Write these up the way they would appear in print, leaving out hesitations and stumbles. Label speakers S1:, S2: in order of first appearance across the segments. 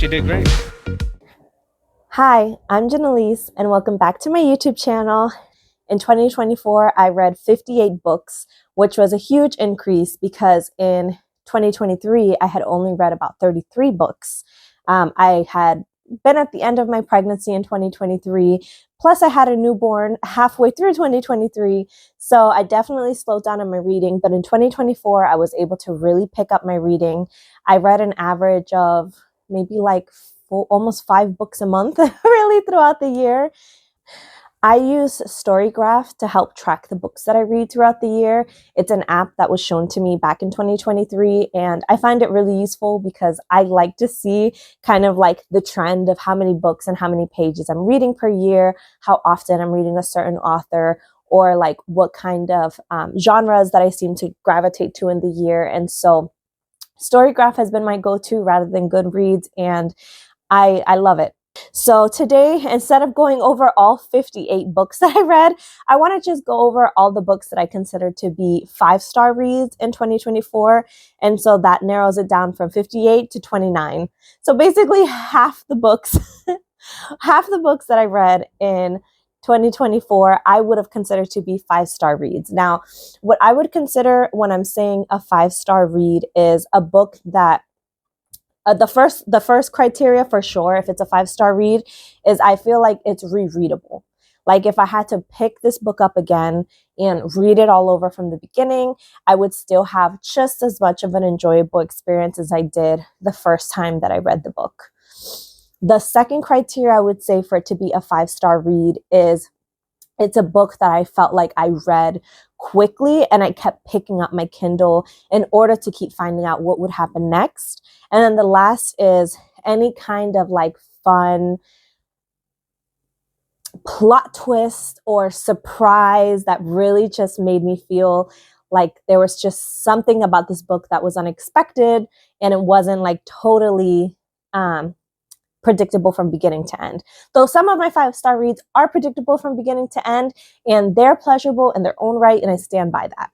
S1: she did great.
S2: Hi, I'm Janelise, and welcome back to my YouTube channel. In 2024, I read 58 books, which was a huge increase because in 2023, I had only read about 33 books. I had been at the end of my pregnancy in 2023, plus I had a newborn halfway through 2023, so I definitely slowed down on my reading, but in 2024, I was able to really pick up my reading. I read an average of maybe like almost 5 books a month, really, throughout the year. I use Storygraph to help track the books that I read throughout the year. It's an app that was shown to me back in 2023, and I find it really useful because I like to see kind of like the trend of how many books and how many pages I'm reading per year, how often I'm reading a certain author, or like what kind of genres that I seem to gravitate to in the year. And so Storygraph has been my go-to rather than Goodreads, and I love it. So today, instead of going over all 58 books that I read, I want to just go over all the books that I consider to be 5-star reads in 2024. And so that narrows it down from 58 to 29. So basically half the books, half the books that I read in 2024, I would have considered to be 5-star reads. Now, what I would consider when I'm saying a 5-star read is a book that the first criteria for sure, if it's a 5-star read, is I feel like it's rereadable. Like if I had to pick this book up again and read it all over from the beginning, I would still have just as much of an enjoyable experience as I did the first time that I read the book. The second criteria I would say for it to be a 5-star read is it's a book that I felt like I read quickly and I kept picking up my Kindle in order to keep finding out what would happen next. And then the last is any kind of like fun plot twist or surprise that really just made me feel like there was just something about this book that was unexpected and it wasn't like totally predictable from beginning to end. Though some of my 5-star reads are predictable from beginning to end, and they're pleasurable in their own right, and I stand by that.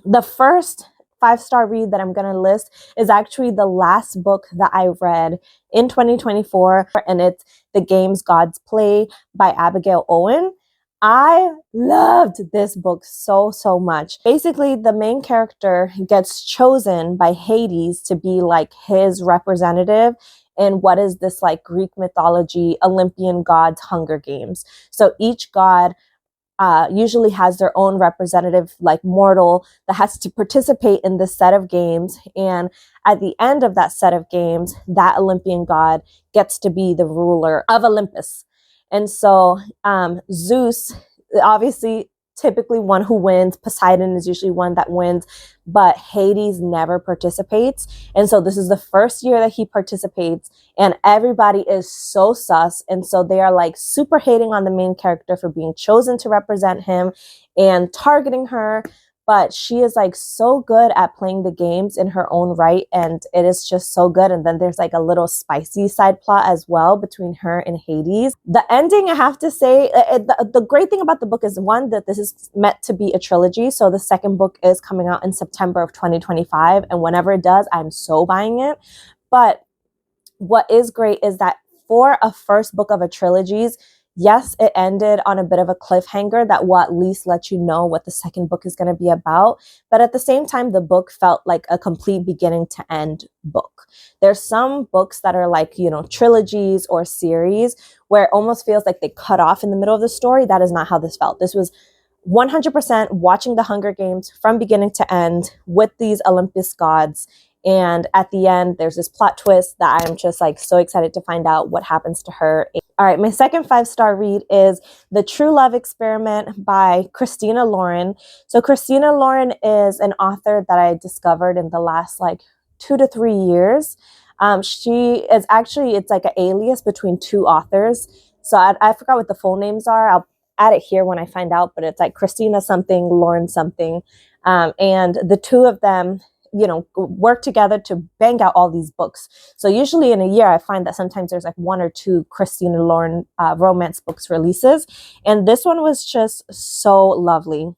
S2: The first 5-star read that I'm going to list is actually the last book that I read in 2024, and it's The Games Gods Play by Abigail Owen. I loved this book so much. Basically, the main character gets chosen by Hades to be like his representative in what is this like Greek mythology, Olympian gods Hunger Games. So each god usually has their own representative, like mortal, that has to participate in this set of games. And at the end of that set of games, that Olympian god gets to be the ruler of Olympus. And so Zeus, obviously, typically one who wins. Poseidon is usually one that wins, but Hades never participates. And so this is the first year that he participates, and everybody is so sus. And so they are like super hating on the main character for being chosen to represent him and targeting her. But she is like so good at playing the games in her own right, and it is just so good. And then there's like a little spicy side plot as well between her and Hades. The ending, I have to say, the great thing about the book is, one, that this is meant to be a trilogy. So the second book is coming out in September of 2025, and whenever it does, I'm so buying it. But what is great is that for a first book of a trilogy, yes, it ended on a bit of a cliffhanger that will at least let you know what the second book is going to be about. But at the same time, the book felt like a complete beginning to end book. There's some books that are like, you know, trilogies or series where it almost feels like they cut off in the middle of the story. That is not how this felt. This was 100% watching the Hunger Games from beginning to end with these Olympus gods. And at the end, there's this plot twist that I'm just like so excited to find out what happens to her. All right, my second 5-star read is The True Love Experiment by Christina Lauren. So Christina Lauren is an author that I discovered in the last like 2 to 3 years. She is actually, it's like an alias between 2 authors. So I forgot what the full names are. I'll add it here when I find out, but it's like Christina something, Lauren something. And the 2 of them, you know, work together to bang out all these books. So usually in a year, I find that sometimes there's like 1 or 2 Christina Lauren romance books releases. And this one was just so lovely.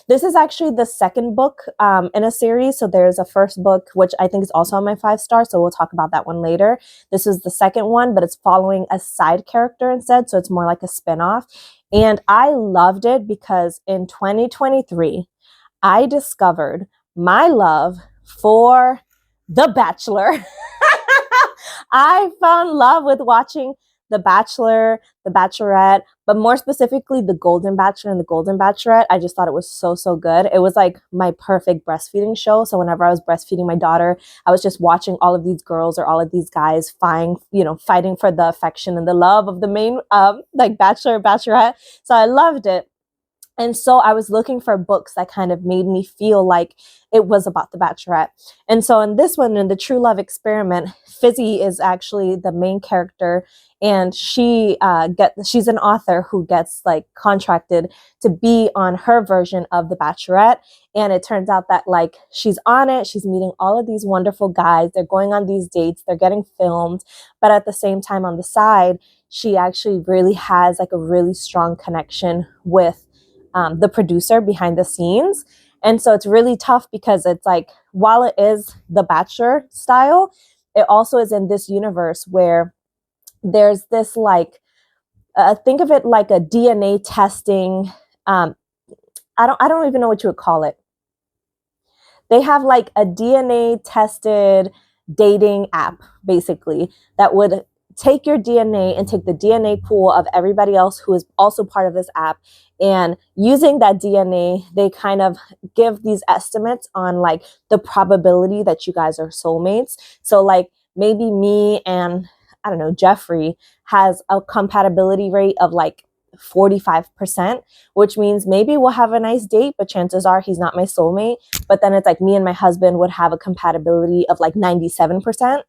S2: This is actually the second book in a series. So there's a first book, which I think is also on my 5-star. So we'll talk about that one later. This is the second one, but it's following a side character instead. So it's more like a spinoff. And I loved it because in 2023, I discovered my love for The Bachelor. I found love with watching The Bachelor, The Bachelorette, but more specifically, The Golden Bachelor and The Golden Bachelorette. I just thought it was so, so good. It was like my perfect breastfeeding show. So whenever I was breastfeeding my daughter, I was just watching all of these girls or all of these guys fighting for the affection and the love of the main like Bachelor, Bachelorette. So I loved it. And so I was looking for books that kind of made me feel like it was about the Bachelorette. And so in this one, in the True Love Experiment, Fizzy is actually the main character, and she's an author who gets like contracted to be on her version of the Bachelorette. And it turns out that like she's on it, she's meeting all of these wonderful guys, they're going on these dates, they're getting filmed, but at the same time on the side, she actually really has like a really strong connection with the producer behind the scenes. And so it's really tough because it's like, while it is the Bachelor style, it also is in this universe where there's this like, think of it like a DNA testing. I don't even know what you would call it. They have like a DNA tested dating app, basically, that would take your DNA and take the DNA pool of everybody else who is also part of this app. And using that DNA, they kind of give these estimates on like the probability that you guys are soulmates. So like maybe me and I don't know, Jeffrey has a compatibility rate of like 45%, which means maybe we'll have a nice date, but chances are he's not my soulmate. But then it's like me and my husband would have a compatibility of like 97%.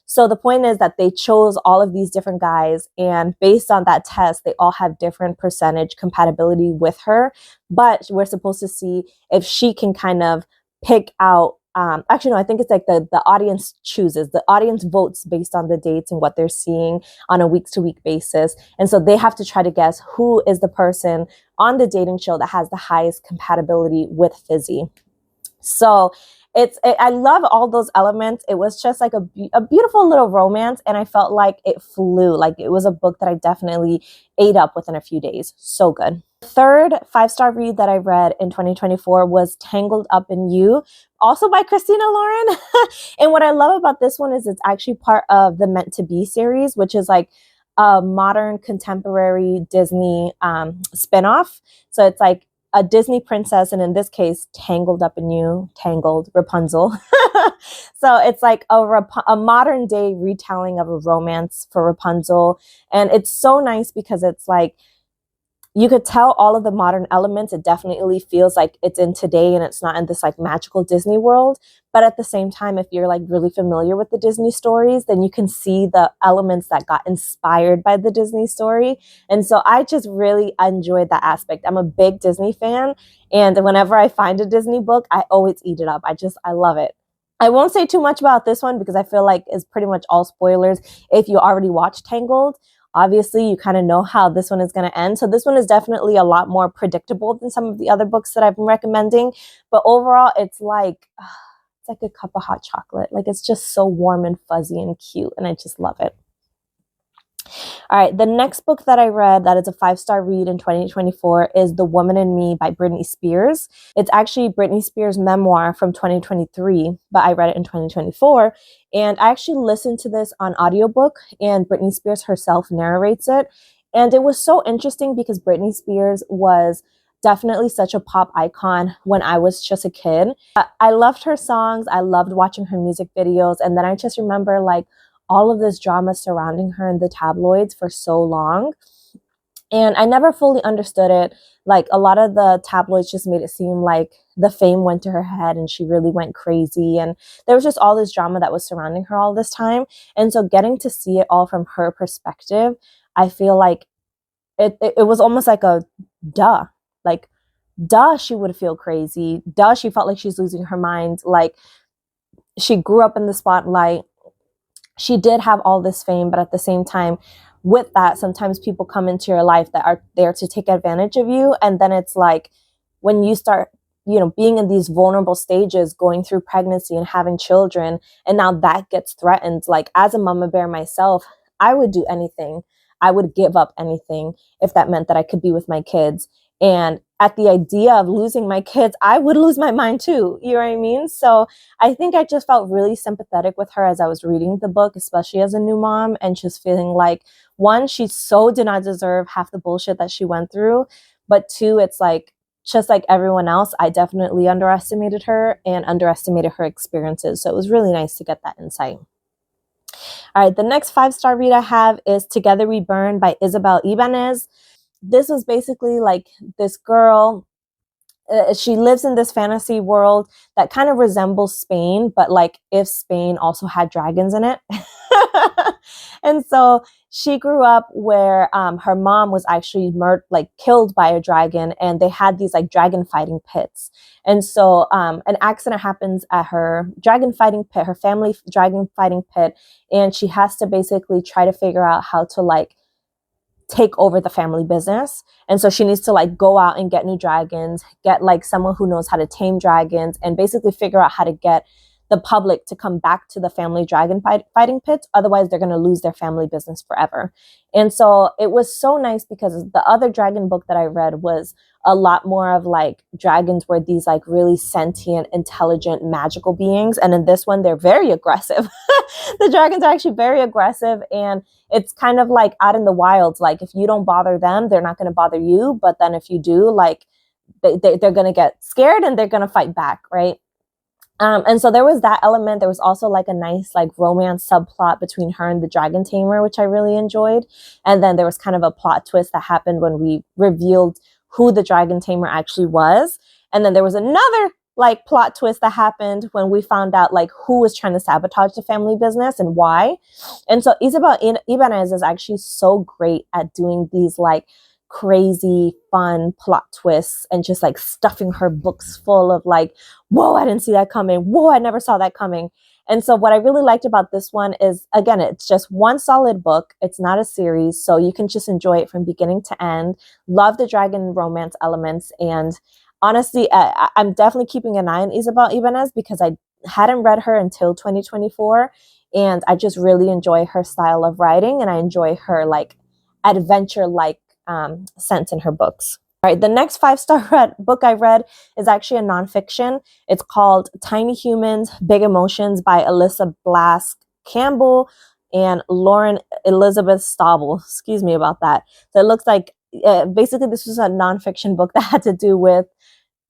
S2: So the point is that they chose all of these different guys, and based on that test, they all have different percentage compatibility with her. But we're supposed to see if she can kind of pick out actually, no, I think it's like the audience chooses. The audience votes based on the dates and what they're seeing on a week-to-week basis. And so they have to try to guess who is the person on the dating show that has the highest compatibility with Fizzy. So I love all those elements. It was just like a beautiful little romance, and I felt like it flew. Like it was a book that I definitely ate up within a few days. So good. The third 5-star read that I read in 2024 was Tangled Up in You, also by Christina Lauren. And what I love about this one is it's actually part of the Meant to Be series, which is like a modern contemporary Disney spinoff. So it's like a Disney princess, and in this case, Tangled Up in You, Tangled, Rapunzel. So it's like a modern day retelling of a romance for Rapunzel. And it's so nice because it's like, you could tell all of the modern elements. It definitely feels like it's in today and it's not in this like magical Disney world. But at the same time, if you're like really familiar with the Disney stories, then you can see the elements that got inspired by the Disney story. And so I just really enjoyed that aspect. I'm a big Disney fan. And whenever I find a Disney book, I always eat it up. I love it. I won't say too much about this one because I feel like it's pretty much all spoilers if you already watched Tangled. Obviously, you kind of know how this one is going to end. So this one is definitely a lot more predictable than some of the other books that I've been recommending. But overall, it's like a cup of hot chocolate. Like it's just so warm and fuzzy and cute. And I just love it. All right, the next book that I read that is a 5-star read in 2024 is The Woman in Me by Britney Spears. It's actually Britney Spears' memoir from 2023, but I read it in 2024. And I actually listened to this on audiobook, and Britney Spears herself narrates it. And it was so interesting because Britney Spears was definitely such a pop icon when I was just a kid. I loved her songs. I loved watching her music videos. And then I just remember like all of this drama surrounding her in the tabloids for so long. And I never fully understood it. Like a lot of the tabloids just made it seem like the fame went to her head and she really went crazy. And there was just all this drama that was surrounding her all this time. And so getting to see it all from her perspective, I feel like it was almost like a duh. Like, duh, she would feel crazy. Duh, she felt like she's losing her mind. Like, she grew up in the spotlight. She did have all this fame, but at the same time, with that, sometimes people come into your life that are there to take advantage of you. And then it's like, when you start, you know, being in these vulnerable stages, going through pregnancy and having children, and now that gets threatened. Like, as a mama bear myself, I would do anything. I would give up anything if that meant that I could be with my kids. And at the idea of losing my kids, I would lose my mind too. You know what I mean? So I think I just felt really sympathetic with her as I was reading the book, especially as a new mom, and just feeling like, one, she so did not deserve half the bullshit that she went through. But two, it's like, just like everyone else, I definitely underestimated her and underestimated her experiences. So it was really nice to get that insight. All right, the next 5-star read I have is Together We Burn by Isabel Ibañez. This was basically like this girl, she lives in this fantasy world that kind of resembles Spain, but like if Spain also had dragons in it. And so she grew up where her mom was actually killed by a dragon, and they had these like dragon fighting pits. And so an accident happens at her dragon fighting pit, her family dragon fighting pit, and she has to basically try to figure out how to like take over the family business. And so she needs to like go out and get new dragons, get like someone who knows how to tame dragons, and basically figure out how to get the public to come back to the family dragon fighting pits. Otherwise, they're going to lose their family business forever. And so it was so nice because the other dragon book that I read was a lot more of like dragons were these like really sentient, intelligent, magical beings. And in this one, they're very aggressive. The dragons are actually very aggressive, and it's kind of like out in the wilds. Like if you don't bother them, they're not going to bother you. But then if you do, like they're going to get scared and they're going to fight back, right? And so there was that element. There was also like a nice like romance subplot between her and the dragon tamer, which I really enjoyed. And then there was kind of a plot twist that happened when we revealed who the dragon tamer actually was. And then there was another like plot twist that happened when we found out like who was trying to sabotage the family business and why. And so Isabel Ibañez is actually so great at doing these like crazy fun plot twists and just like stuffing her books full of like, whoa, I didn't see that coming. Whoa, I never saw that coming. And so what I really liked about this one is, again, it's just one solid book. It's not a series, so you can just enjoy it from beginning to end. Love the dragon romance elements. And honestly, I'm definitely keeping an eye on Isabel Ibañez because I hadn't read her until 2024. And I just really enjoy her style of writing, and I enjoy her like adventure-like sense in her books. All right, the next 5-star book I read is actually a nonfiction. It's called Tiny Humans, Big Emotions by Alyssa, Blask, Campbell, and Lauren Elizabeth Stauble. Excuse me about that. So it looks like basically this was a nonfiction book that had to do with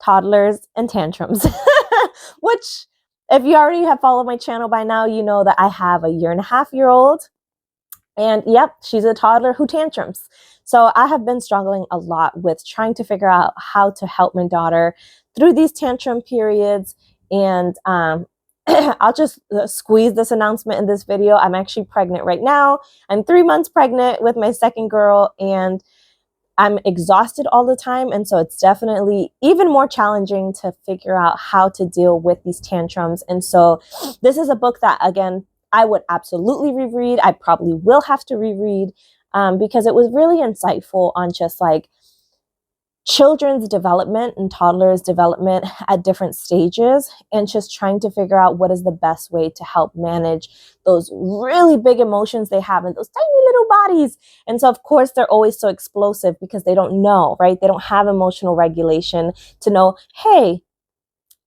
S2: toddlers and tantrums, which if you already have followed my channel by now, you know that I have a 1.5-year-old. And yep, she's a toddler who tantrums. So I have been struggling a lot with trying to figure out how to help my daughter through these tantrum periods. And I'll just squeeze this announcement in this video. I'm actually pregnant right now. I'm 3 months pregnant with my second girl, and I'm exhausted all the time. And so it's definitely even more challenging to figure out how to deal with these tantrums. And so this is a book that, again, I would absolutely reread. I probably will have to reread because it was really insightful on just like children's development and toddlers' development at different stages, and just trying to figure out what is the best way to help manage those really big emotions they have in those tiny little bodies. And so, of course, they're always so explosive because they don't know, right? They don't have emotional regulation to know, hey,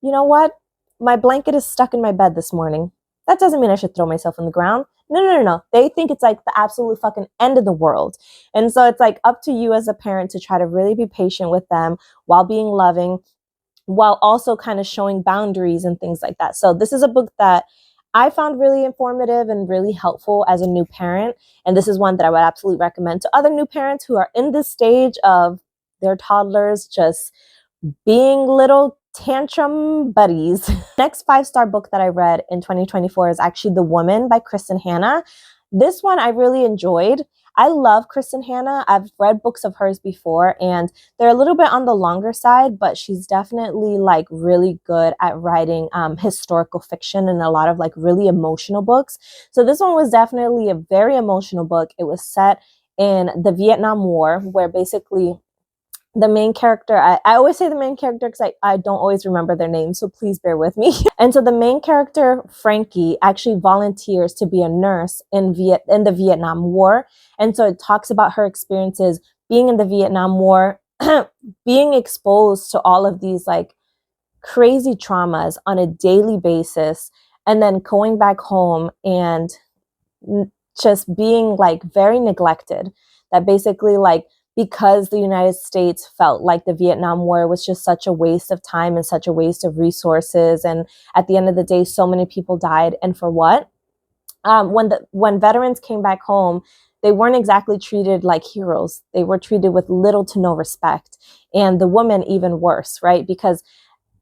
S2: you know what? My blanket is stuck in my bed this morning. That doesn't mean I should throw myself on the ground. No. They think it's like the absolute fucking end of the world. And so it's like up to you as a parent to try to really be patient with them while being loving, while also kind of showing boundaries and things like that. So this is a book that I found really informative and really helpful as a new parent. And this is one that I would absolutely recommend to other new parents who are in this stage of their toddlers just being little tantrum buddies. Next 5-star book that I read in 2024 is actually The Woman by Kristin Hannah. This one I really enjoyed. I love Kristin Hannah. I've read books of hers before, and they're a little bit on the longer side, but she's definitely like really good at writing historical fiction and a lot of like really emotional books. So this one was definitely a very emotional book. It was set in the Vietnam War, where basically the main character, I always say the main character because I don't always remember their names, so please bear with me. And so the main character, Frankie, actually volunteers to be a nurse in the Vietnam War. And so it talks about her experiences being in the Vietnam War, being exposed to all of these like crazy traumas on a daily basis, and then going back home and just being like very neglected. That basically like, because the United States felt like the Vietnam War was just such a waste of time and such a waste of resources. And at the end of the day, so many people died. And for what? When veterans came back home, they weren't exactly treated like heroes. They were treated with little to no respect. And the women even worse, right? Because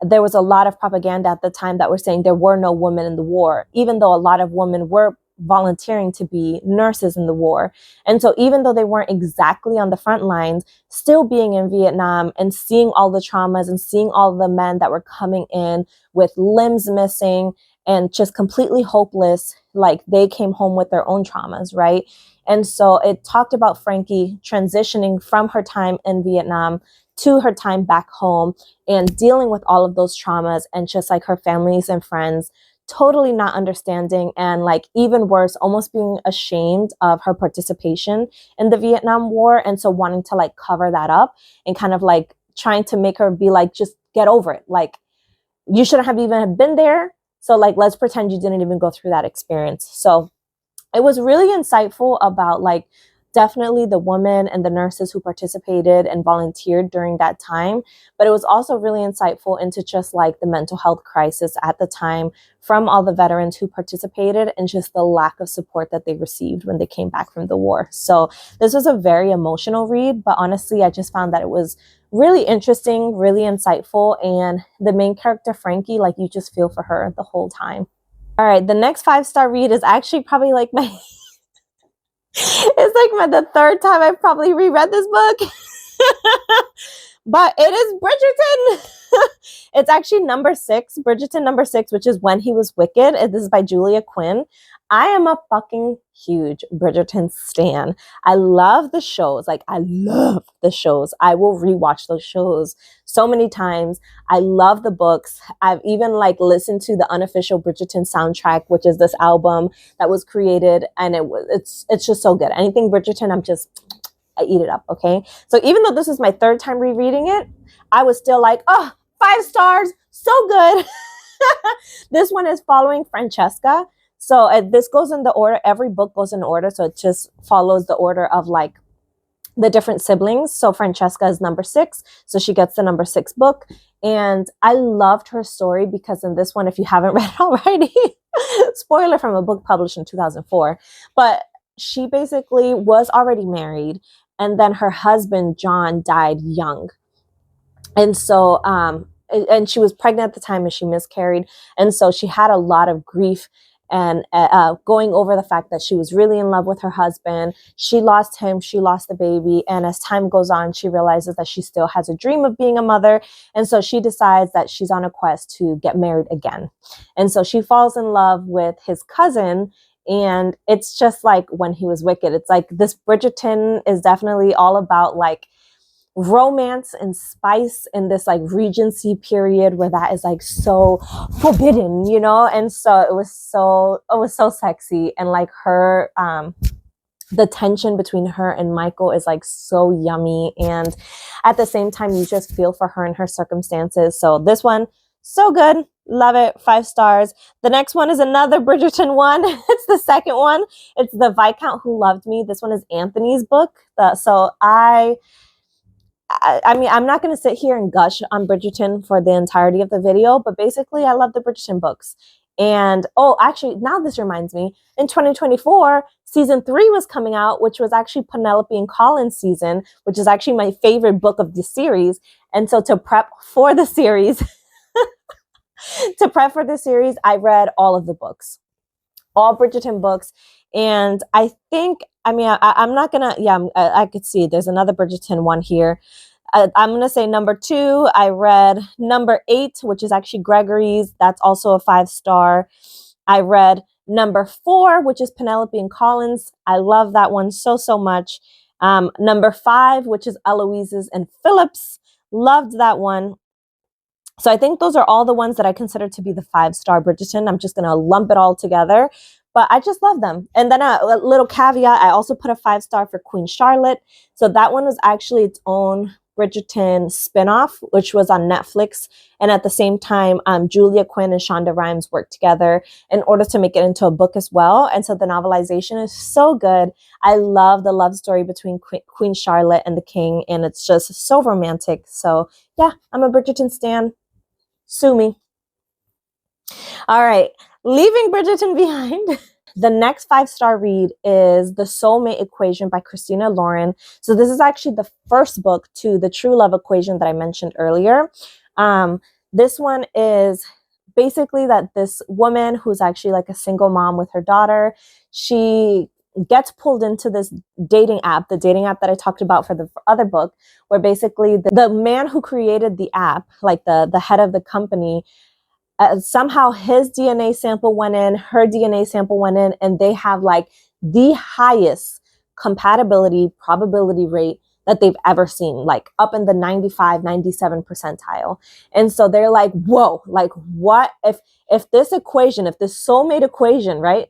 S2: there was a lot of propaganda at the time that were saying there were no women in the war, even though a lot of women were volunteering to be nurses in the war. And so even though they weren't exactly on the front lines, still being in Vietnam and seeing all the traumas and seeing all the men that were coming in with limbs missing and just completely hopeless, like they came home with their own traumas, right? And so it talked about Frankie transitioning from her time in Vietnam to her time back home and dealing with all of those traumas, and just like her families and friends totally not understanding, and like even worse, almost being ashamed of her participation in the Vietnam War. And so wanting to like cover that up and kind of like trying to make her be like, just get over it. Like, you shouldn't have even been there. So like, let's pretend you didn't even go through that experience. So it was really insightful about like definitely the women and the nurses who participated and volunteered during that time. But it was also really insightful into just like the mental health crisis at the time from all the veterans who participated, and just the lack of support that they received when they came back from the war. So this was a very emotional read, but honestly, I just found that it was really interesting, really insightful. And the main character, Frankie, like you just feel for her the whole time. All right, the next 5-star read is actually probably like my it's like the third time I've probably reread this book. But it is Bridgerton. It's actually number 6, Bridgerton number 6, which is When He Was Wicked. This is by Julia Quinn. I am a fucking huge Bridgerton stan. I love the shows. Like, I love the shows. I will rewatch those shows so many times. I love the books. I've even like listened to the unofficial Bridgerton soundtrack, which is this album that was created, and it's just so good. Anything Bridgerton, I eat it up, okay? So even though this is my third time rereading it, I was still like, oh, 5 stars, so good. This one is following Francesca. So this goes in the order, every book goes in order. So it just follows the order of like the different siblings. So Francesca is number 6. So she gets the number 6 book. And I loved her story because in this one, if you haven't read it already, spoiler from a book published in 2004, but she basically was already married. And then her husband, John, died young. And so, and she was pregnant at the time and she miscarried. And so she had a lot of grief and going over the fact that she was really in love with her husband. She lost him, she lost the baby. And as time goes on, she realizes that she still has a dream of being a mother. And so she decides that she's on a quest to get married again. And so she falls in love with his cousin. And it's just like When He Was Wicked. It's like this Bridgerton is definitely all about like romance and spice in this like Regency period where that is like so forbidden, you know? And so it was so sexy. And like her, the tension between her and Michael is like so yummy. And at the same time, you just feel for her and her circumstances. So this one, so good. Love it. 5 stars. The next one is another Bridgerton one. It's the second one. It's The Viscount Who Loved Me. This one is Anthony's book. So I mean, I'm not going to sit here and gush on Bridgerton for the entirety of the video, but basically I love the Bridgerton books. And, oh, actually, now this reminds me, in 2024, season 3 was coming out, which was actually Penelope and Colin's season, which is actually my favorite book of the series. And so to prep for the series, I read all of the books, all Bridgerton books. And I think, I mean, I'm not going to, yeah, I could see there's another Bridgerton one here. I'm going to say number 2. I read number 8, which is actually Gregory's. That's also a 5 star. I read number 4, which is Penelope and Collins. I love that one so much. Number 5, which is Eloise's and Philip's. Loved that one. So I think those are all the ones that I consider to be the 5-star Bridgerton. I'm just going to lump it all together, but I just love them. And then a little caveat, I also put a 5-star for Queen Charlotte. So that one was actually its own Bridgerton spinoff, which was on Netflix. And at the same time, Julia Quinn and Shonda Rhimes worked together in order to make it into a book as well. And so the novelization is so good. I love the love story between Queen Charlotte and the king, and it's just so romantic. So yeah, I'm a Bridgerton stan. Sue me. All right, leaving Bridgerton behind. The next 5-star read is The Soulmate Equation by Christina Lauren. So this is actually the first book to the true love equation that I mentioned earlier. This one is basically that this woman who's actually like a single mom with her daughter, she gets pulled into this dating app, the dating app that I talked about for the other book, where basically the man who created the app, like the head of the company, somehow his DNA sample went in, her DNA sample went in, and they have like the highest compatibility probability rate that they've ever seen, like up in the 95, 97 percentile. And so they're like, whoa, like what if this equation, if this soulmate equation, right,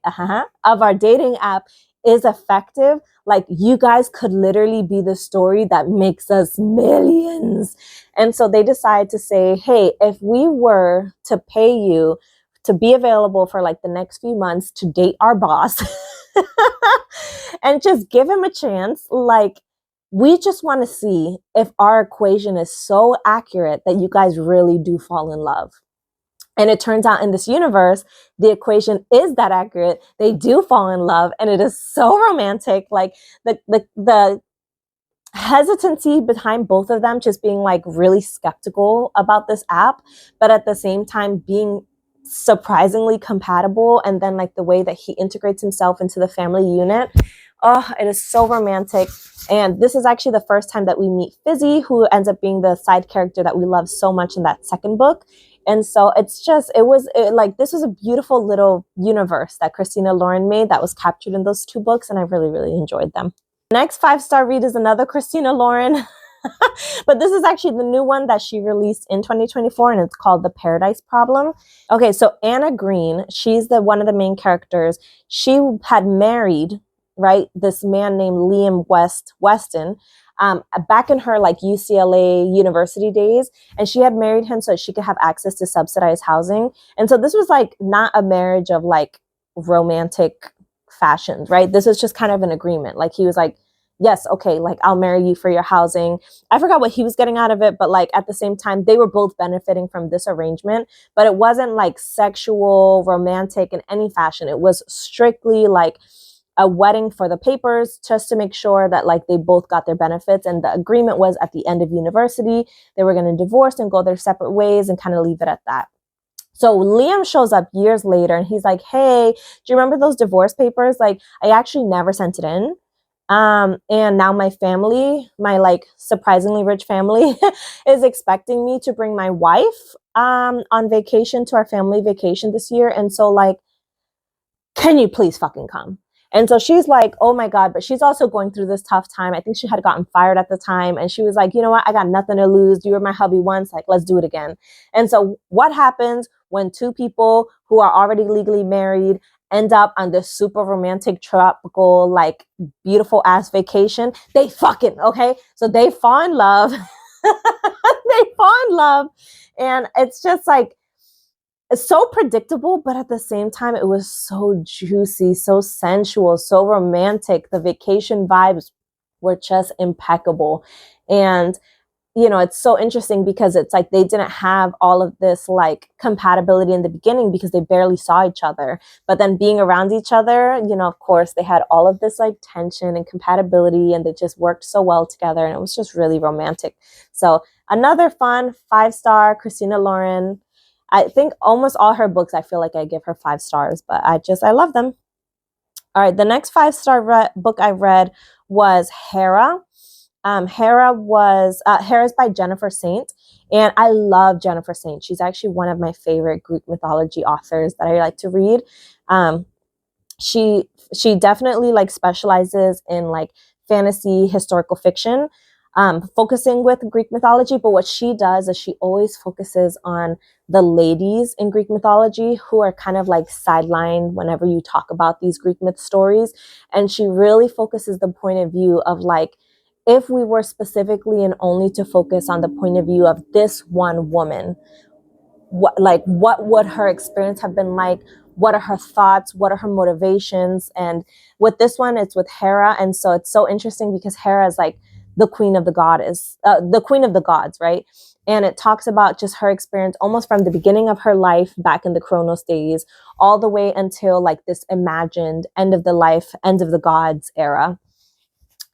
S2: of our dating app is effective, like you guys could literally be the story that makes us millions. And so they decide to say, hey, if we were to pay you to be available for like the next few months to date our boss and just give him a chance, like we just want to see if our equation is so accurate that you guys really do fall in love. And it turns out in this universe, the equation is that accurate. They do fall in love, and it is so romantic. Like the hesitancy behind both of them just being like really skeptical about this app, but at the same time being surprisingly compatible. And then like the way that he integrates himself into the family unit. Oh, it is so romantic. And this is actually the first time that we meet Fizzy, who ends up being the side character that we love so much in that second book. And so it's just, this was a beautiful little universe that Christina Lauren made that was captured in those 2 books. And I really, really enjoyed them. Next 5-star read is another Christina Lauren, but this is actually the new one that she released in 2024, and it's called The Paradise Problem. Okay, so Anna Green, she's one of the main characters. She had married, right, this man named Liam Weston, back in her like UCLA university days, and she had married him so she could have access to subsidized housing. And so this was like not a marriage of like romantic fashions, right? This was just kind of an agreement. Like he was like, yes, okay, like I'll marry you for your housing. I forgot what he was getting out of it, but like at the same time, they were both benefiting from this arrangement, but it wasn't like sexual, romantic in any fashion. It was strictly like a wedding for the papers, just to make sure that like they both got their benefits. And the agreement was at the end of university, they were going to divorce and go their separate ways and kind of leave it at that. So Liam shows up years later and he's like, hey, do you remember those divorce papers? Like, I actually never sent it in. And now my family, my like surprisingly rich family is expecting me to bring my wife on vacation to our family vacation this year. And so like, can you please fucking come? And so she's like, oh my God, but she's also going through this tough time. I think she had gotten fired at the time. And she was like, you know what? I got nothing to lose. You were my hubby once, like, let's do it again. And so what happens when 2 people who are already legally married end up on this super romantic, tropical, like beautiful ass vacation? They fucking, okay? So they fall in love. They fall in love. And it's just like, it's so predictable, but at the same time, it was so juicy, so sensual, so romantic. The vacation vibes were just impeccable. And, you know, it's so interesting because it's like they didn't have all of this like compatibility in the beginning because they barely saw each other. But then being around each other, you know, of course, they had all of this like tension and compatibility, and they just worked so well together. And it was just really romantic. So another fun 5-star Christina Lauren. I think almost all her books, I feel like I give her 5 stars, but I love them. All right, the next 5-star book I read was Hera. Hera's by Jennifer Saint, and I love Jennifer Saint. She's actually one of my favorite Greek mythology authors that I like to read. She definitely like specializes in like fantasy historical fiction, focusing with Greek mythology. But what she does is she always focuses on the ladies in Greek mythology who are kind of like sidelined whenever you talk about these Greek myth stories. And she really focuses the point of view of like, if we were specifically and only to focus on the point of view of this one woman, what would her experience have been like? What are her thoughts? What are her motivations? And with this one, it's with Hera. And so it's so interesting because Hera is like the queen of the the queen of the gods, right? And it talks about just her experience almost from the beginning of her life back in the Chronos days, all the way until like this imagined end of the life, end of the gods era.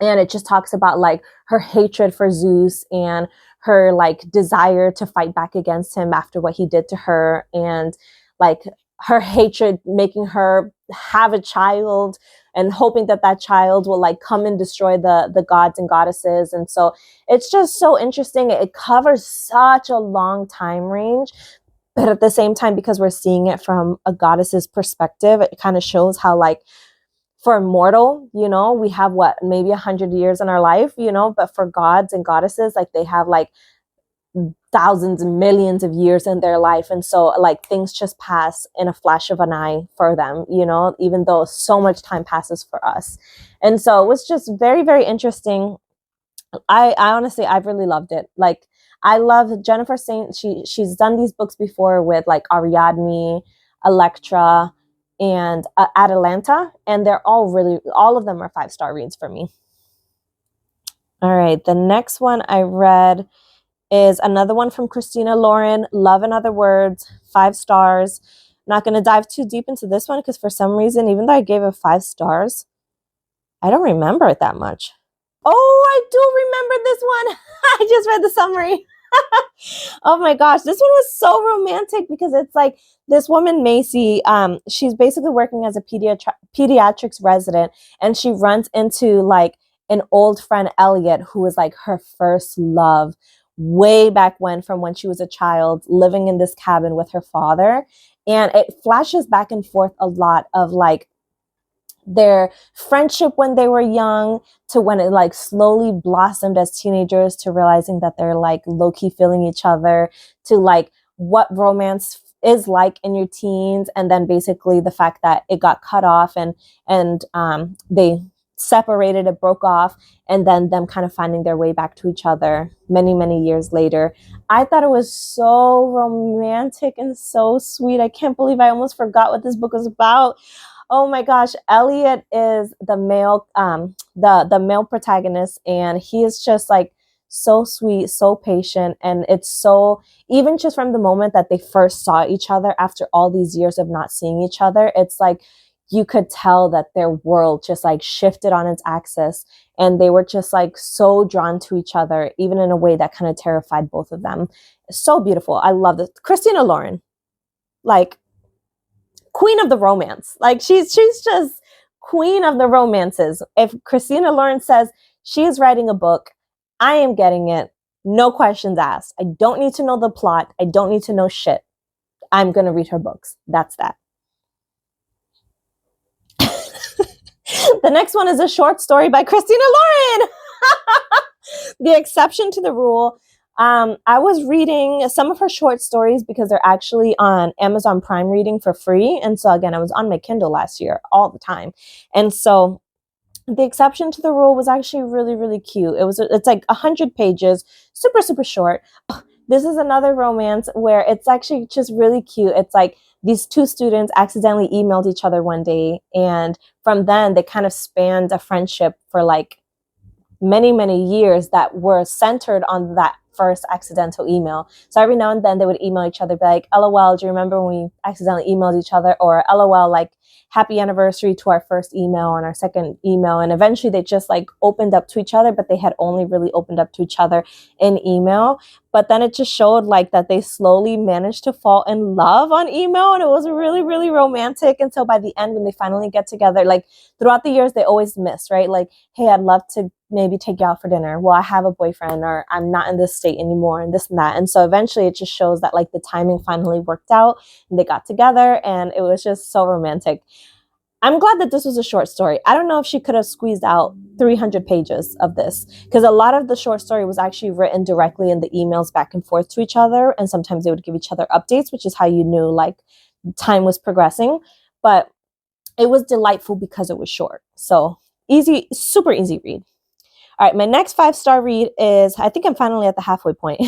S2: And it just talks about like her hatred for Zeus and her like desire to fight back against him after what he did to her, and like her hatred making her have a child and hoping that that child will like come and destroy the gods and goddesses. And so it's just so interesting. It covers such a long time range, but at the same time, because we're seeing it from a goddess's perspective, it kind of shows how like for a mortal, you know, we have what, maybe 100 years in our life, you know, but for gods and goddesses, like they have like thousands and millions of years in their life. And so like things just pass in a flash of an eye for them, you know, even though so much time passes for us. And so it was just very, very interesting. I honestly, I've really loved it. Like I love Jennifer Saint. She's done these books before with like Ariadne, Electra, and Atalanta, and they're all of them are 5-star reads for me. All right, the next one I read is another one from Christina Lauren, Love in Other Words, 5 stars. Not going to dive too deep into this one because for some reason, even though I gave it 5 stars, I don't remember it that much. Oh, I do remember this one. I just read the summary. Oh my gosh, this one was so romantic because it's like this woman, Macy, she's basically working as a pediatrics resident, and she runs into like an old friend, Elliot, who was like her first love way back when, from when she was a child living in this cabin with her father. And it flashes back and forth a lot of like their friendship when they were young to when it like slowly blossomed as teenagers to realizing that they're like low-key feeling each other, to like what romance is like in your teens, and then basically the fact that it got cut off and they separated, it broke off, and then them kind of finding their way back to each other many, many years later. I thought it was so romantic and so sweet. I can't believe I almost forgot what this book was about. Oh my gosh, Elliot is the male, the male protagonist, and he is just like so sweet, so patient, and it's so, even just from the moment that they first saw each other after all these years of not seeing each other, it's like you could tell that their world just like shifted on its axis, and they were just like so drawn to each other, even in a way that kind of terrified both of them. So beautiful. I love this. Christina Lauren, like queen of the romance. Like she's just queen of the romances. If Christina Lauren says she's writing a book, I am getting it. No questions asked. I don't need to know the plot. I don't need to know shit. I'm going to read her books. That's that. The next one is a short story by Christina Lauren. The exception to the rule. I was reading some of her short stories because they're actually on Amazon Prime Reading for free. And so again, I was on my Kindle last year all the time. And so the exception to the rule was actually really, really cute. It's like 100 pages, super, super short. This is another romance where it's actually just really cute. It's like these two students accidentally emailed each other one day, and from then they kind of spanned a friendship for like many, many years that were centered on that first accidental email. So every now and then they would email each other, be like, LOL, do you remember when we accidentally emailed each other? Or LOL, like, happy anniversary to our first email and our second email. And eventually they just like opened up to each other, but they had only really opened up to each other in email. But then it just showed like that they slowly managed to fall in love on email, and it was really, really romantic. And so by the end, when they finally get together, like throughout the years, they always miss, right? Like, hey, I'd love to maybe take you out for dinner. Well, I have a boyfriend, or I'm not in this state anymore, and this and that. And so eventually it just shows that like the timing finally worked out and they got together, and it was just so romantic. I'm glad that this was a short story. I don't know if she could have squeezed out 300 pages of this, because a lot of the short story was actually written directly in the emails back and forth to each other. And sometimes they would give each other updates, which is how you knew like time was progressing. But it was delightful because it was short. So easy, super easy read. All right, my next 5-star read is, I think I'm finally at the halfway point.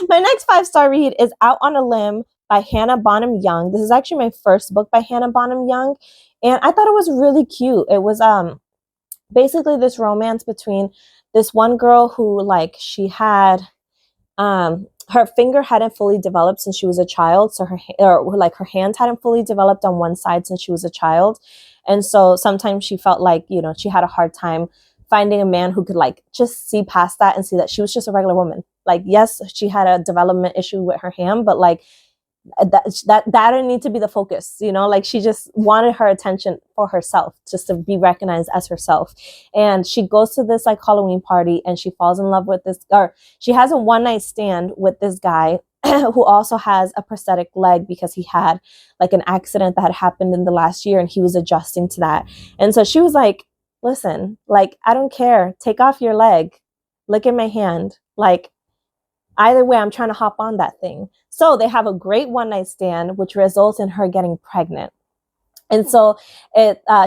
S2: My next 5-star read is Out on a Limb by Hannah Bonham Young. This is actually my first book by Hannah Bonham Young, and I thought it was really cute. It was basically this romance between this one girl who, like, she had her finger hadn't fully developed since she was a child, so her hands hadn't fully developed on one side since she was a child, and so sometimes she felt like, you know, she had a hard time finding a man who could like just see past that and see that she was just a regular woman. Like, yes, she had a development issue with her hand, but like that didn't need to be the focus, you know. Like, she just wanted her attention for herself, just to be recognized as herself. And she goes to this like Halloween party, and she falls in love with this, or she has a one-night stand with this guy who also has a prosthetic leg because he had like an accident that had happened in the last year, and he was adjusting to that. And so she was like, listen, like, I don't care, take off your leg, look at my hand, like, either way, I'm trying to hop on that thing. So they have a great one-night stand, which results in her getting pregnant. And so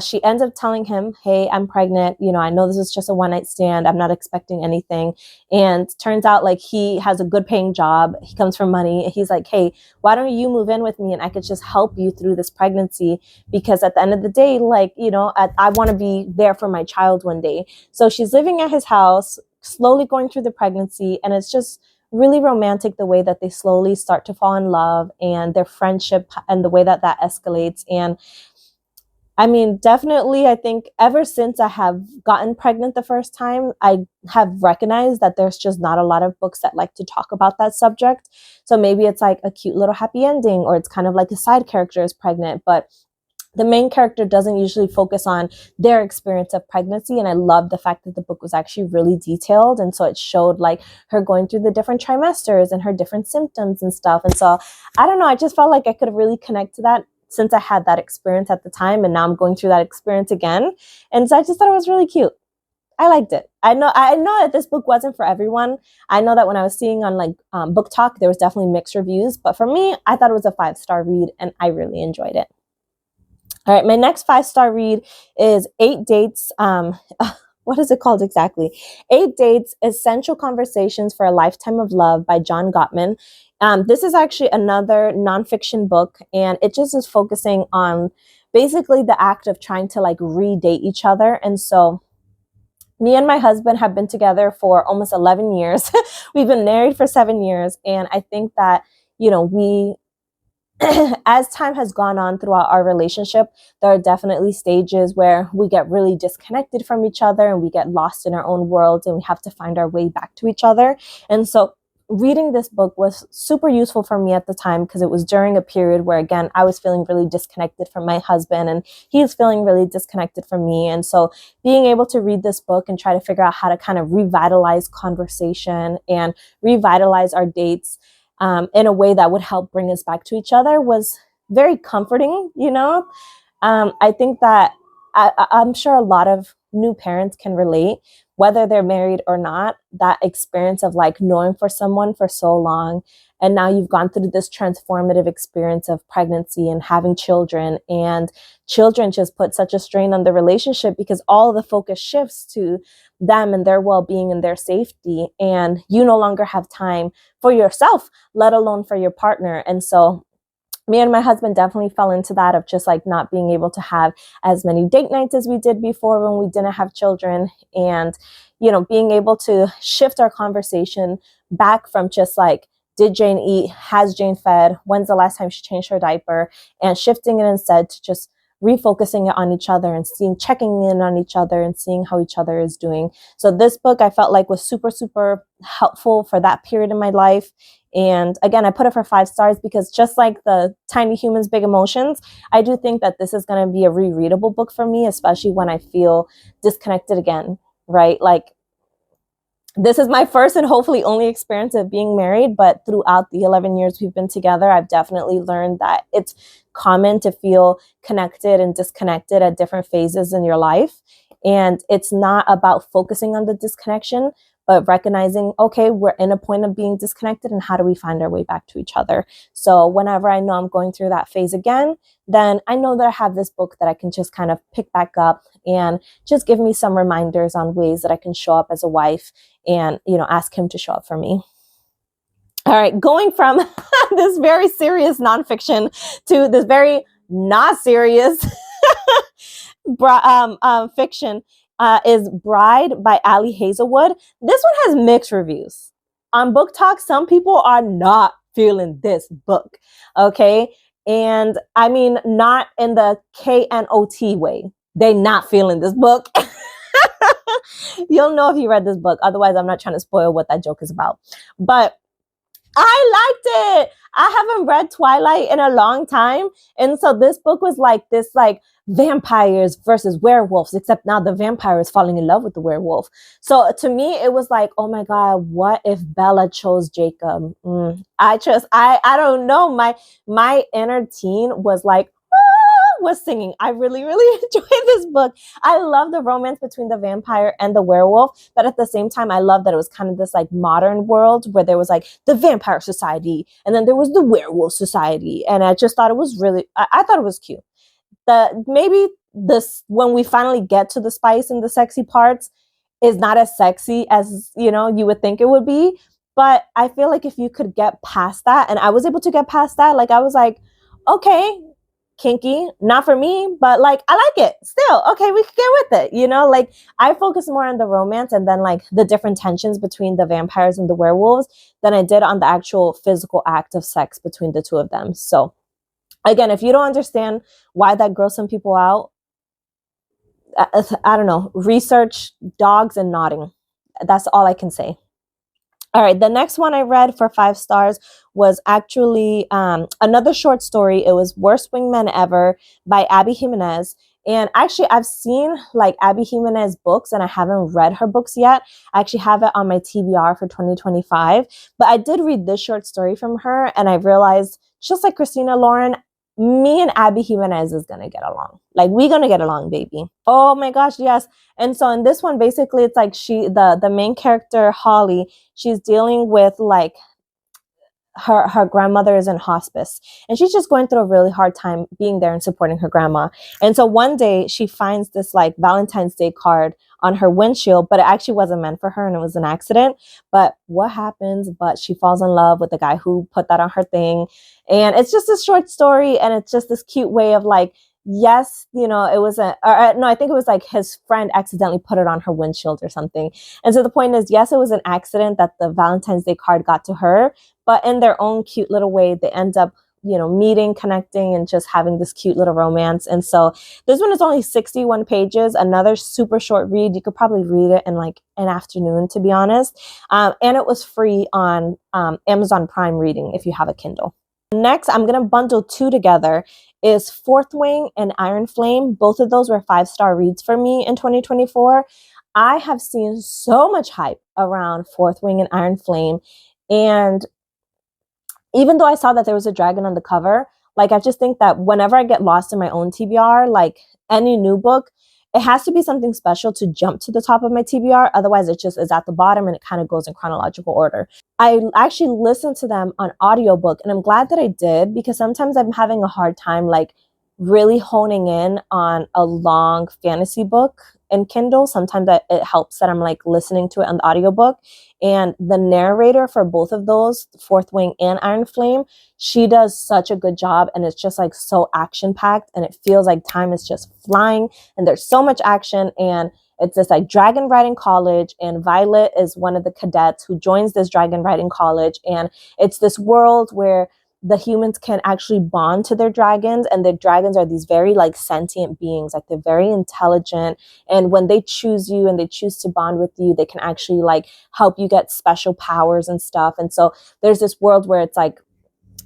S2: she ends up telling him, hey, I'm pregnant. You know, I know this is just a one-night stand. I'm not expecting anything. And turns out like he has a good paying job. He comes from money. He's like, hey, why don't you move in with me and I could just help you through this pregnancy? Because at the end of the day, like, you know, I want to be there for my child one day. So she's living at his house, slowly going through the pregnancy. And it's just really romantic the way that they slowly start to fall in love, and their friendship and the way that escalates. And I mean, definitely, I think ever since I have gotten pregnant the first time, I have recognized that there's just not a lot of books that like to talk about that subject. So maybe it's like a cute little happy ending, or it's kind of like a side character is pregnant, but the main character doesn't usually focus on their experience of pregnancy. And I love the fact that the book was actually really detailed. And so it showed like her going through the different trimesters and her different symptoms and stuff. And so I don't know, I just felt like I could really connect to that since I had that experience at the time. And now I'm going through that experience again. And so I just thought it was really cute. I liked it. I know that this book wasn't for everyone. I know that when I was seeing on like Book Talk, there was definitely mixed reviews. But for me, I thought it was a 5-star read and I really enjoyed it. All right, my next 5-star read is 8 Dates. What is it called exactly? 8 Dates, Essential Conversations for a Lifetime of Love by John Gottman. This is actually another nonfiction book, and it just is focusing on basically the act of trying to like redate each other. And so me and my husband have been together for almost 11 years. We've been married for 7 years. And I think that, you know, we as time has gone on throughout our relationship, there are definitely stages where we get really disconnected from each other and we get lost in our own worlds and we have to find our way back to each other. And so reading this book was super useful for me at the time because it was during a period where, again, I was feeling really disconnected from my husband and he's feeling really disconnected from me. And so being able to read this book and try to figure out how to kind of revitalize conversation and revitalize our dates in a way that would help bring us back to each other was very comforting, you know? I think that I'm sure a lot of new parents can relate, whether they're married or not, that experience of like knowing for someone for so long. And now you've gone through this transformative experience of pregnancy and having children, and children just put such a strain on the relationship because all the focus shifts to them and their well-being and their safety. And you no longer have time for yourself, let alone for your partner. And so me and my husband definitely fell into that of just like not being able to have as many date nights as we did before when we didn't have children. And, you know, being able to shift our conversation back from just like, did Jane eat? Has Jane fed? When's the last time she changed her diaper? And shifting it instead to just refocusing it on each other and checking in on each other and seeing how each other is doing. So this book I felt like was super, super helpful for that period in my life. And again, I put it for 5 stars because just like the Tiny Humans, Big Emotions, I do think that this is going to be a rereadable book for me, especially when I feel disconnected again, right? Like, this is my first and hopefully only experience of being married, but throughout the 11 years we've been together, I've definitely learned that it's common to feel connected and disconnected at different phases in your life. And it's not about focusing on the disconnection, but recognizing, okay, we're in a point of being disconnected, and how do we find our way back to each other? So whenever I know I'm going through that phase again, then I know that I have this book that I can just kind of pick back up and just give me some reminders on ways that I can show up as a wife and, ask him to show up for me. All right, going from this very serious nonfiction to this very not serious fiction is Bride by Ali Hazelwood. This one has mixed reviews. On Book Talk, some people are not feeling this book, okay? And I mean, not in the KNOT way. They not feeling this book. You'll know if you read this book. Otherwise, I'm not trying to spoil what that joke is about. But I liked it. I haven't read Twilight in a long time. And so this book was like this, like, vampires versus werewolves, except now the vampire is falling in love with the werewolf. So to me, it was like, oh my God, what if Bella chose Jacob? I don't know. My inner teen was like, was singing. I really, really enjoyed this book. I love the romance between the vampire and the werewolf, but at the same time, I love that it was kind of this like modern world where there was like the vampire society and then there was the werewolf society. And I just thought it was really, I thought it was cute. Maybe this, when we finally get to the spice and the sexy parts, is not as sexy as, you would think it would be. But I feel like if you could get past that, and I was able to get past that, like I was like, okay, kinky, not for me, but like I like it still. Okay, we can get with it, like I focus more on the romance and then like the different tensions between the vampires and the werewolves than I did on the actual physical act of sex between the two of them. So again, if you don't understand why that grossed some people out, I don't know, research dogs and nodding. That's all I can say. All right, the next one I read for 5 stars was actually another short story. It was Worst Wingman Ever by Abby Jimenez. And actually, I've seen like Abby Jimenez books and I haven't read her books yet. I actually have it on my TBR for 2025. But I did read this short story from her and I realized, just like Christina Lauren, me and Abby Jimenez is going to get along. Like, we're going to get along, baby. Oh my gosh, yes. And so in this one, basically, it's like the main character, Holly, she's dealing with like her grandmother is in hospice and she's just going through a really hard time being there and supporting her grandma. And so one day she finds this like Valentine's Day card on her windshield, but it actually wasn't meant for her and it was an accident. But what happens? But she falls in love with the guy who put that on her thing. And it's just a short story and it's just this cute way of like, yes, it was no, I think it was like his friend accidentally put it on her windshield or something. And so the point is, yes, it was an accident that the Valentine's Day card got to her, but in their own cute little way, they end up, meeting, connecting, and just having this cute little romance. And so this one is only 61 pages, another super short read. You could probably read it in like an afternoon, to be honest. And it was free on Amazon Prime Reading if you have a Kindle. Next, I'm going to bundle 2 together, is Fourth Wing and Iron Flame. Both of those were 5-star reads for me in 2024. I have seen so much hype around Fourth Wing and Iron Flame. And even though I saw that there was a dragon on the cover, like I just think that whenever I get lost in my own TBR, like any new book, it has to be something special to jump to the top of my TBR. Otherwise, it just is at the bottom and it kind of goes in chronological order. I actually listened to them on audiobook and I'm glad that I did because sometimes I'm having a hard time like really honing in on a long fantasy book in Kindle. Sometimes it helps that I'm like listening to it on the audiobook. And the narrator for both of those, Fourth Wing and Iron Flame, she does such a good job and it's just like so action packed and it feels like time is just flying and there's so much action. And it's this like dragon riding college and Violet is one of the cadets who joins this dragon riding college. And it's this world where the humans can actually bond to their dragons and the dragons are these very like sentient beings, like they're very intelligent, and when they choose you and they choose to bond with you, they can actually like help you get special powers and stuff. And so there's this world where it's like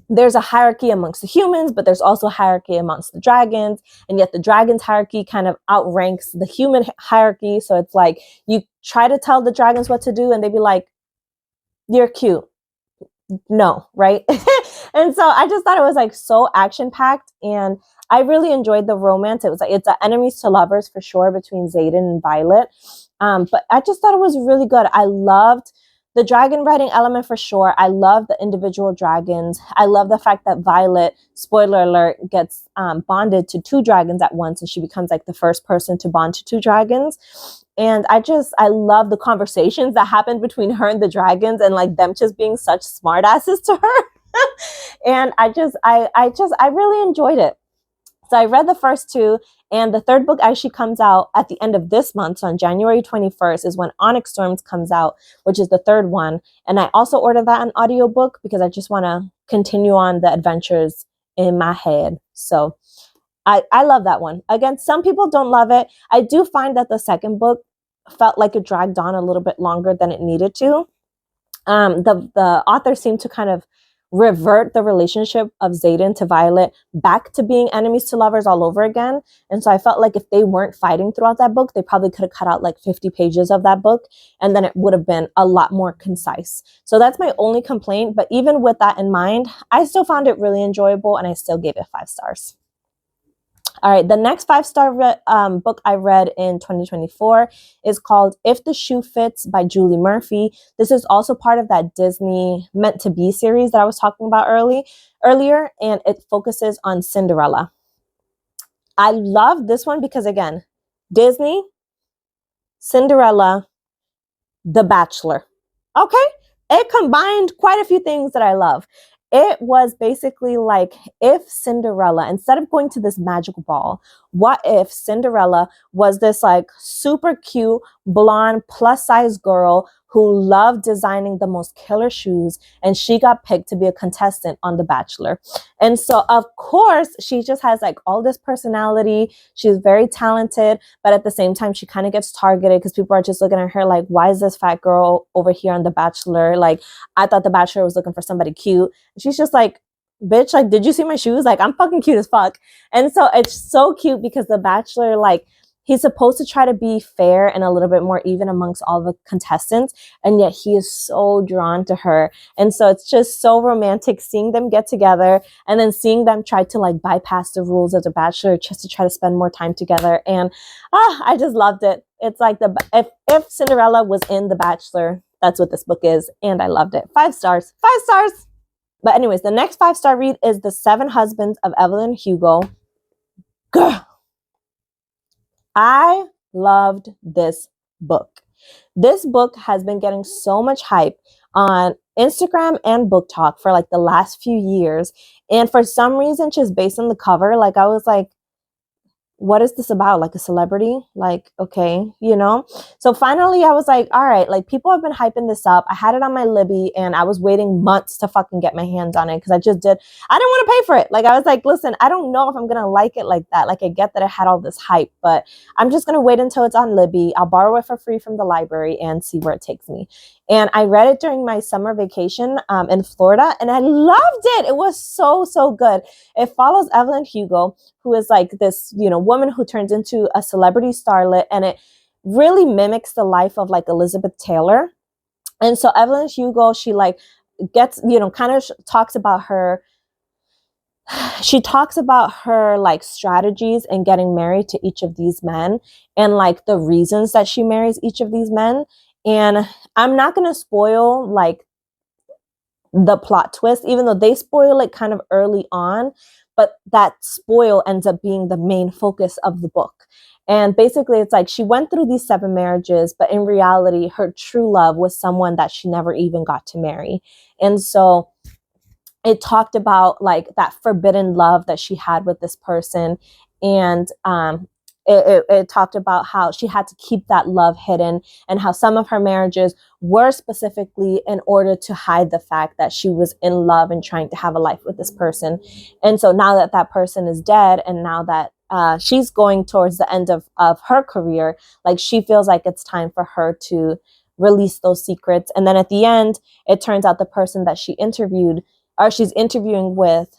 S2: there's a hierarchy amongst the humans, but there's also hierarchy amongst the dragons, and yet the dragons hierarchy kind of outranks the human hierarchy. So it's like you try to tell the dragons what to do and they'd be like, you're cute, no, right? And so I just thought it was like so action packed, and I really enjoyed the romance. It was like it's a enemies to lovers for sure between Xaden and Violet. But I just thought it was really good. I loved the dragon riding element for sure. I love the individual dragons. I love the fact that Violet, spoiler alert, gets bonded to 2 dragons at once, and she becomes like the first person to bond to 2 dragons. And I love the conversations that happened between her and the dragons, and like them just being such smartasses to her. And I really enjoyed it. So I read the first 2, and the 3rd book actually comes out at the end of this month. So on January 21st is when Onyx Storms comes out, which is the 3rd one. And I also ordered that an audiobook because I just want to continue on the adventures in my head. So I love that one. Again, some people don't love it. I do find that the 2nd book felt like it dragged on a little bit longer than it needed to. The author seemed to kind of revert the relationship of Xaden to Violet back to being enemies to lovers all over again. And so I felt like if they weren't fighting throughout that book, they probably could have cut out like 50 pages of that book, and then it would have been a lot more concise. So that's my only complaint. But even with that in mind, I still found it really enjoyable, and I still gave it 5 stars. All right, the next 5-star book I read in 2024 is called If the Shoe Fits by Julie Murphy. This is also part of that Disney Meant to Be series that I was talking about earlier, and it focuses on Cinderella. I love this one because, again, Disney, Cinderella, The Bachelor. Okay? It combined quite a few things that I love. It was basically like if Cinderella, instead of going to this magical ball, what if Cinderella was this like super cute, blonde, plus size girl who loved designing the most killer shoes, and she got picked to be a contestant on The Bachelor. And so, of course, she just has like all this personality. She's very talented, but at the same time, she kind of gets targeted because people are just looking at her like, why is this fat girl over here on The Bachelor? Like, I thought The Bachelor was looking for somebody cute. She's just like, bitch, like, did you see my shoes? Like, I'm fucking cute as fuck. And so it's so cute because The Bachelor, like, he's supposed to try to be fair and a little bit more even amongst all the contestants, and yet he is so drawn to her. And so it's just so romantic seeing them get together and then seeing them try to like bypass the rules of The Bachelor just to try to spend more time together. And I just loved it. It's like if Cinderella was in The Bachelor, that's what this book is, and I loved it. 5 stars. 5 stars. But anyways, the next 5-star read is The 7 Husbands of Evelyn Hugo. Girl, I loved this book. This book has been getting so much hype on Instagram and Book Talk for like the last few years. And for some reason, just based on the cover, like I was like, what is this about? Like a celebrity? Like, okay, you know? So finally I was like, all right, like people have been hyping this up. I had it on my Libby and I was waiting months to fucking get my hands on it because I didn't want to pay for it. Like I was like, listen, I don't know if I'm going to like it like that. Like I get that it had all this hype, but I'm just going to wait until it's on Libby. I'll borrow it for free from the library and see where it takes me. And I read it during my summer vacation in Florida, and I loved it. It was so, so good. It follows Evelyn Hugo, who is like this, you know, woman who turns into a celebrity starlet, and it really mimics the life of like Elizabeth Taylor. And so Evelyn Hugo, she like gets, you know, kind of talks about her like strategies in getting married to each of these men and like the reasons that she marries each of these men. And I'm not going to spoil like the plot twist, even though they spoil it kind of early on, but that spoil ends up being the main focus of the book. And basically it's like she went through these 7 marriages, but in reality, her true love was someone that she never even got to marry. And so it talked about like that forbidden love that she had with this person. And it talked about how she had to keep that love hidden, and how some of her marriages were specifically in order to hide the fact that she was in love and trying to have a life with this person. And so now that that person is dead, and now that she's going towards the end of her career, like she feels like it's time for her to release those secrets. And then at the end, it turns out the person that she interviewed or she's interviewing with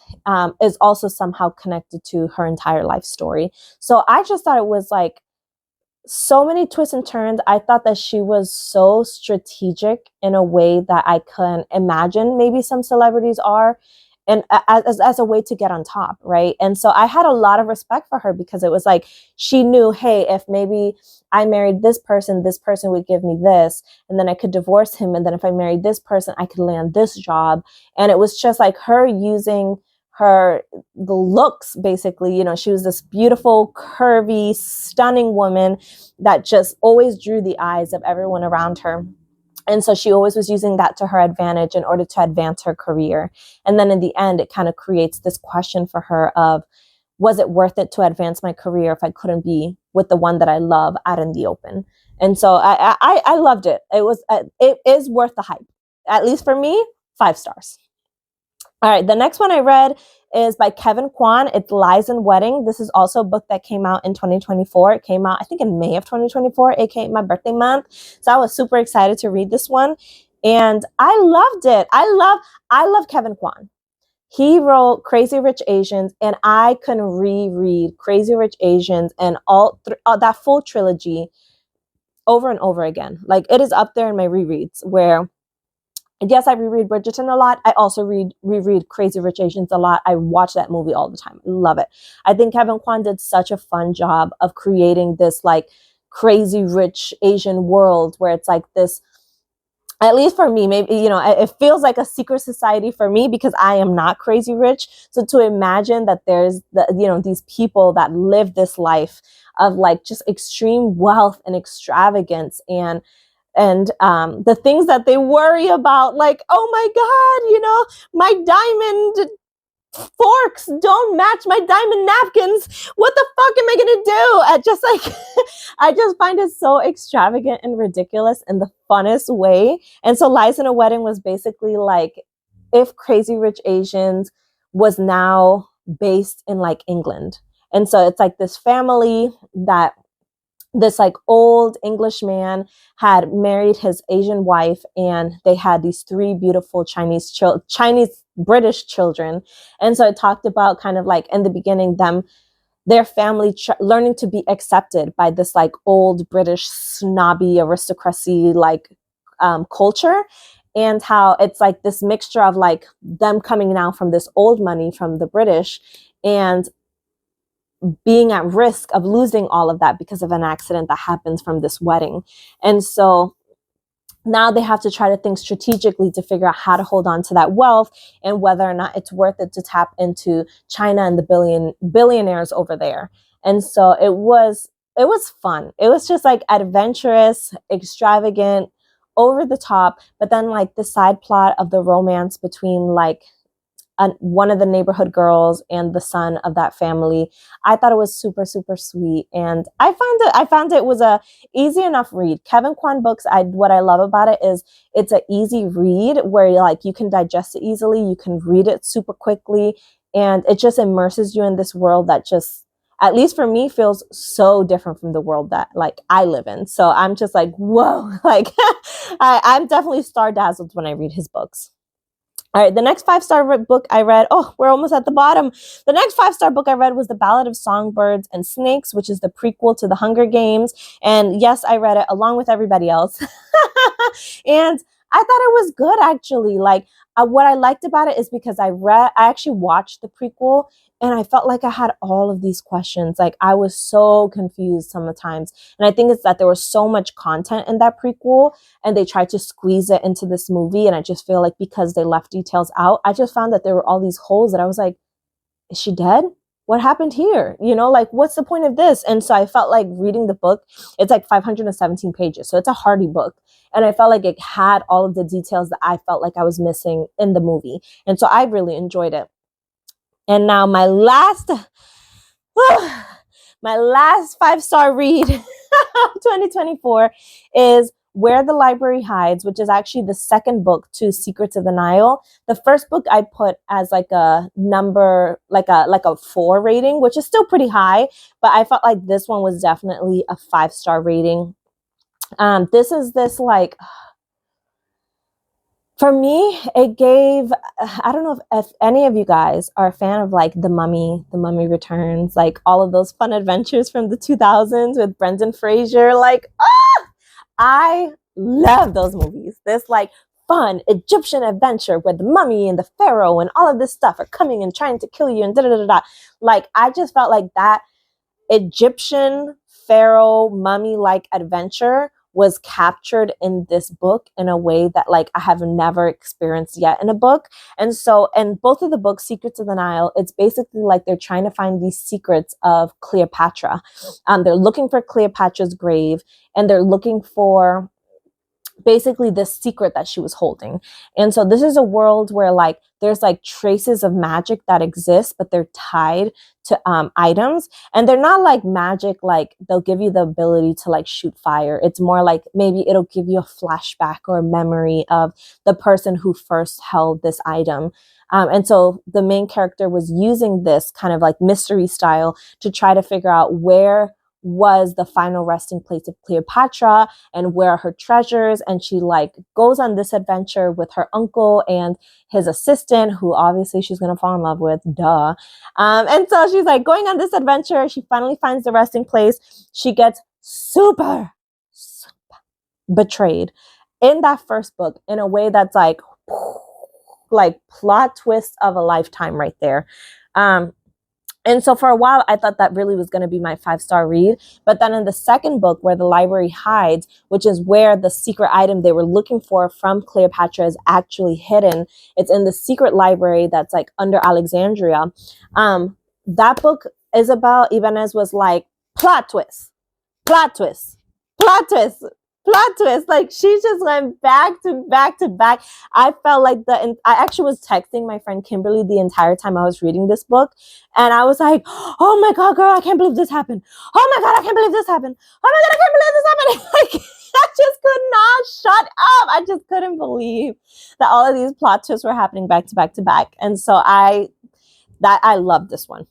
S2: is also somehow connected to her entire life story. So I just thought it was like so many twists and turns. I thought that she was so strategic in a way that I couldn't imagine maybe some celebrities are, and as a way to get on top, right? And so I had a lot of respect for her because it was like she knew, hey, if maybe I married this person would give me this, and then I could divorce him, and then if I married this person, I could land this job. And it was just like her using the looks, basically. You know, she was this beautiful, curvy, stunning woman that just always drew the eyes of everyone around her. And so she always was using that to her advantage in order to advance her career. And then in the end, it kind of creates this question for her of, was it worth it to advance my career if I couldn't be with the one that I love out in the open? And so I loved it. It is worth the hype, at least for me. 5 stars. All right, the next one I read is by Kevin Kwan. It's Lies and Wedding. This is also a book that came out in 2024. It came out, I think, in May of 2024, aka my birthday month. So I was super excited to read this one, and I loved it. I love Kevin Kwan. He wrote Crazy Rich Asians, and I can reread Crazy Rich Asians and all that full trilogy over and over again. Like, it is up there in my rereads where, yes, I reread Bridgerton a lot. I also reread Crazy Rich Asians a lot. I watch that movie all the time. I love it. I think Kevin Kwan did such a fun job of creating this like crazy rich Asian world where it's like this, at least for me, maybe, you know, it feels like a secret society for me because I am not crazy rich. So to imagine that there's these people that live this life of like just extreme wealth and extravagance and the things that they worry about, like, oh my God, my diamond forks don't match my diamond napkins. What the fuck am I gonna do? I just like, I just find it so extravagant and ridiculous in the funnest way. And so Lies in a Wedding was basically like if Crazy Rich Asians was now based in like England. And so it's like this family that this like old English man had married his Asian wife, and they had these 3 beautiful Chinese British children. And so it talked about kind of like in the beginning their family learning to be accepted by this like old British snobby aristocracy like culture, and how it's like this mixture of like them coming now from this old money from the British and being at risk of losing all of that because of an accident that happens from this wedding. And so now they have to try to think strategically to figure out how to hold on to that wealth and whether or not it's worth it to tap into China and the billionaires over there. And so it was fun. It was just like adventurous, extravagant, over the top, but then like the side plot of the romance between like one of the neighborhood girls and the son of that family. I thought it was super, super sweet. And I found it was a easy enough read. Kevin Kwan books, what I love about it is it's an easy read where like you can digest it easily. You can read it super quickly, and it just immerses you in this world that just, at least for me, feels so different from the world that like I live in. So I'm just like, whoa, like I'm definitely star dazzled when I read his books. All right, the next 5-star book I read, we're almost at the bottom. The next 5-star book I read was The Ballad of Songbirds and Snakes, which is the prequel to The Hunger Games. And yes, I read it along with everybody else. And I thought it was good, actually. Like, what I liked about it is because I actually watched the prequel, and I felt like I had all of these questions. Like, I was so confused sometimes. And I think it's that there was so much content in that prequel, and they tried to squeeze it into this movie. And I just feel like because they left details out, I just found that there were all these holes that I was like, is she dead? What happened here? Like, what's the point of this? And so I felt like reading the book, it's like 517 pages. So it's a hardy book. And I felt like it had all of the details that I felt like I was missing in the movie. And so I really enjoyed it. And now my last 5-star read of 2024 is Where the Library Hides, which is actually the second book to Secrets of the Nile. The first book I put as like a number, like a 4 rating, which is still pretty high, but I felt like this one was definitely a 5-star rating. This is this like, For me, it gave, I don't know if any of you guys are a fan of like The Mummy Returns, like all of those fun adventures from the 2000s with Brendan Fraser. Like, I love those movies. This like fun Egyptian adventure where the mummy and the pharaoh and all of this stuff are coming and trying to kill you and da da da da. Like, I just felt like that Egyptian pharaoh mummy like adventure was captured in this book in a way that like I have never experienced yet in a book. And so, and both of the books, Secrets of the Nile, it's basically like they're trying to find these secrets of Cleopatra. They're looking for Cleopatra's grave, and they're looking for basically this secret that she was holding. And so this is a world where like there's like traces of magic that exist, but they're tied to items, and they're not like magic like they'll give you the ability to like shoot fire. It's more like maybe it'll give you a flashback or a memory of the person who first held this item. And so the main character was using this kind of like mystery style to try to figure out where was the final resting place of Cleopatra and where are her treasures. And she like goes on this adventure with her uncle and his assistant, who obviously she's going to fall in love with, duh. And so she's like going on this adventure. She finally finds the resting place. She gets super betrayed in that first book in a way that's like plot twist of a lifetime right there. And so for a while, I thought that really was going to be my 5-star read. But then in the second book, Where the Library Hides, which is where the secret item they were looking for from Cleopatra is actually hidden. It's in the secret library that's like under Alexandria. That book, Isabel Ibañez was like, plot twist, plot twist, plot twist, plot twist. Like she just went back to back to back. I felt like I actually was texting my friend Kimberly the entire time I was reading this book. And I was like, oh my God, girl, I can't believe this happened. Oh my God, I can't believe this happened. Oh my God, I can't believe this happened. Like, I just could not shut up. I just couldn't believe that all of these plot twists were happening back to back to back. And so I love this one.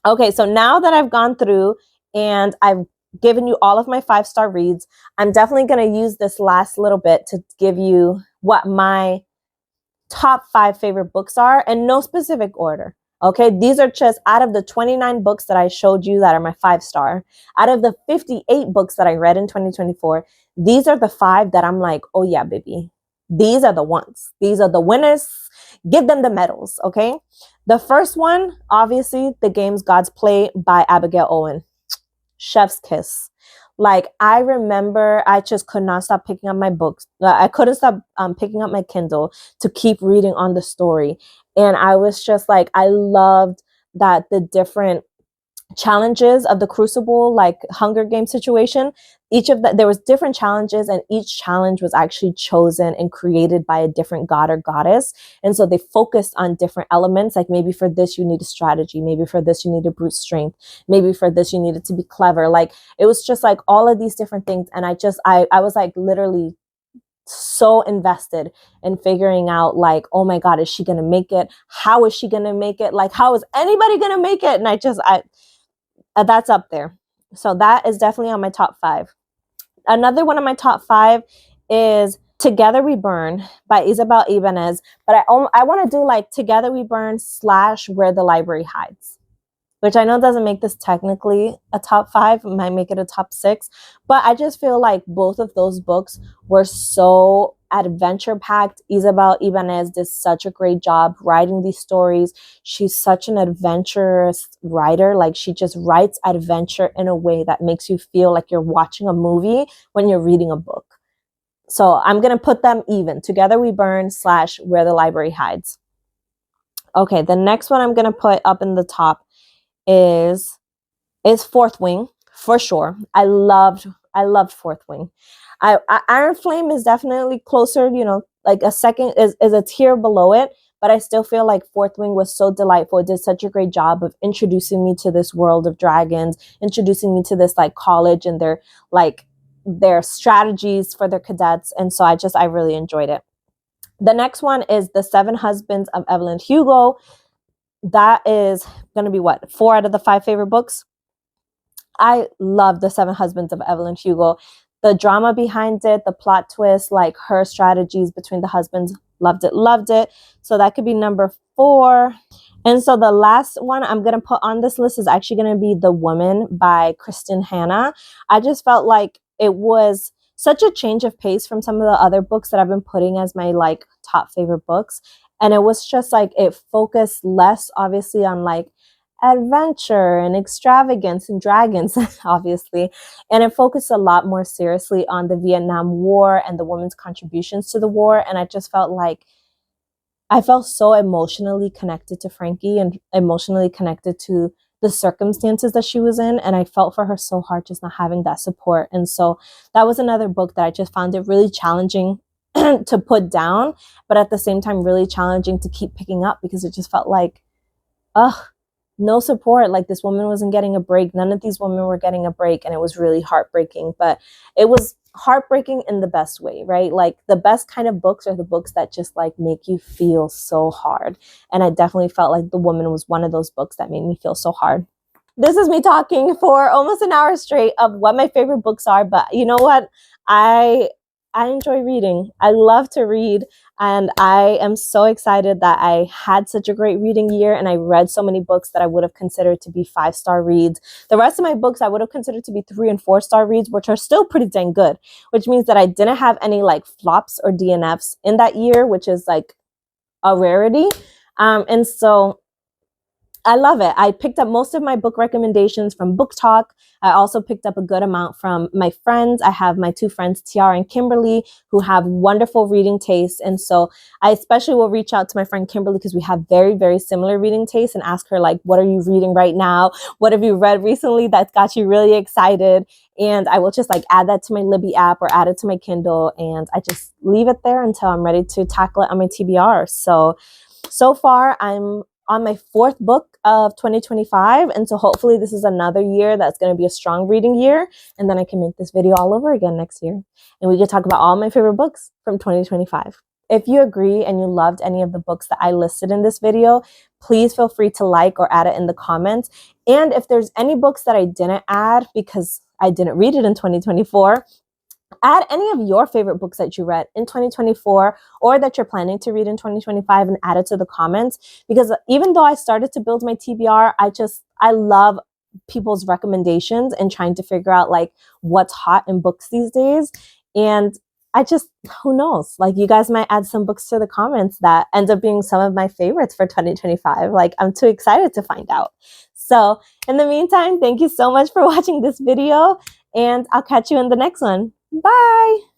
S2: Okay, so now that I've gone through and I've given you all of my 5-star reads, I'm definitely going to use this last little bit to give you what my top 5 favorite books are, in no specific order. Okay, these are just out of the 29 books that I showed you that are my 5-star. Out of the 58 books that I read in 2024, these are the 5 that I'm like, oh yeah, baby. These are the ones. These are the winners. Give them the medals, okay? The first one, obviously, The Games Gods Play by Abigail Owen. Chef's kiss. Like, I remember I just could not stop picking up my books. I couldn't stop picking up my Kindle to keep reading on the story. And I was just like, I loved that the different challenges of the Crucible, like Hunger Games situation, there was different challenges, and each challenge was actually chosen and created by a different god or goddess. And so they focused on different elements, like maybe for this you need a strategy, maybe for this you need a brute strength, maybe for this you needed to be clever. Like, it was just like all of these different things. And I was like literally so invested in figuring out, like, oh my God, is she gonna make it? How is she gonna make it? Like, how is anybody gonna make it? And that's up there. So that is definitely on my top 5. Another one of my top 5 is Together We Burn by Isabel Ibañez. But I want to do like Together We Burn / Where the Library Hides, which I know doesn't make this technically a top 5, it might make it a top 6, but I just feel like both of those books were so adventure-packed. Isabel Ibañez did such a great job writing these stories. She's such an adventurous writer. Like, she just writes adventure in a way that makes you feel like you're watching a movie when you're reading a book. So I'm going to put them even. Together We Burn / Where the Library Hides. Okay, the next one I'm going to put up in the top is Fourth Wing, for sure. I loved Fourth Wing. Iron Flame is definitely closer, like a second is a tier below it, but I still feel like Fourth Wing was so delightful. It did such a great job of introducing me to this world of dragons, introducing me to this like college and their strategies for their cadets. And so I really enjoyed it. The next one is The Seven Husbands of Evelyn Hugo. That is going to be 4 out of the 5 favorite books. I love The Seven Husbands of Evelyn Hugo. the drama behind it, the plot twist, like her strategies between the husbands, loved it, loved it. So that could be number 4. And so the last one I'm going to put on this list is actually going to be The Woman by Kristin Hanna. I just felt like it was such a change of pace from some of the other books that I've been putting as my like top favorite books. And it was just like, it focused less obviously on like adventure and extravagance and dragons, obviously. And it focused a lot more seriously on the Vietnam War and the women's contributions to the war. And I just felt like I felt so emotionally connected to Frankie and emotionally connected to the circumstances that she was in. And I felt for her so hard just not having that support. And so that was another book that I just found it really challenging to put down, but at the same time, really challenging to keep picking up, because it just felt like, ugh, no support. Like, this woman wasn't getting a break. None of these women were getting a break. And it was really heartbreaking, but it was heartbreaking in the best way, right? Like, the best kind of books are the books that just like make you feel so hard. And I definitely felt like The Woman was one of those books that made me feel so hard. This is me talking for almost an hour straight of what my favorite books are, but you know what? I enjoy reading. I love to read, and I am so excited that I had such a great reading year and I read so many books that I would have considered to be 5-star reads. The rest of my books I would have considered to be 3 and 4-star reads, which are still pretty dang good, which means that I didn't have any like flops or DNFs in that year, which is like a rarity. And so I love it. I picked up most of my book recommendations from Book Talk. I also picked up a good amount from my friends. I have my 2 friends, Tiara and Kimberly, who have wonderful reading tastes. And so I especially will reach out to my friend Kimberly because we have very, very similar reading tastes, and ask her, like, what are you reading right now? What have you read recently that got you really excited? And I will just like add that to my Libby app or add it to my Kindle, and I just leave it there until I'm ready to tackle it on my TBR. So far, I'm on my 4th book of 2025. And so hopefully this is another year that's going to be a strong reading year. And then I can make this video all over again next year. And we can talk about all my favorite books from 2025. If you agree and you loved any of the books that I listed in this video, please feel free to like or add it in the comments. And if there's any books that I didn't add because I didn't read it in 2024, add any of your favorite books that you read in 2024 or that you're planning to read in 2025 and add it to the comments. Because even though I started to build my TBR, I love people's recommendations and trying to figure out like what's hot in books these days. And who knows, like, you guys might add some books to the comments that end up being some of my favorites for 2025. Like, I'm too excited to find out. So in the meantime, thank you so much for watching this video, and I'll catch you in the next one. Bye!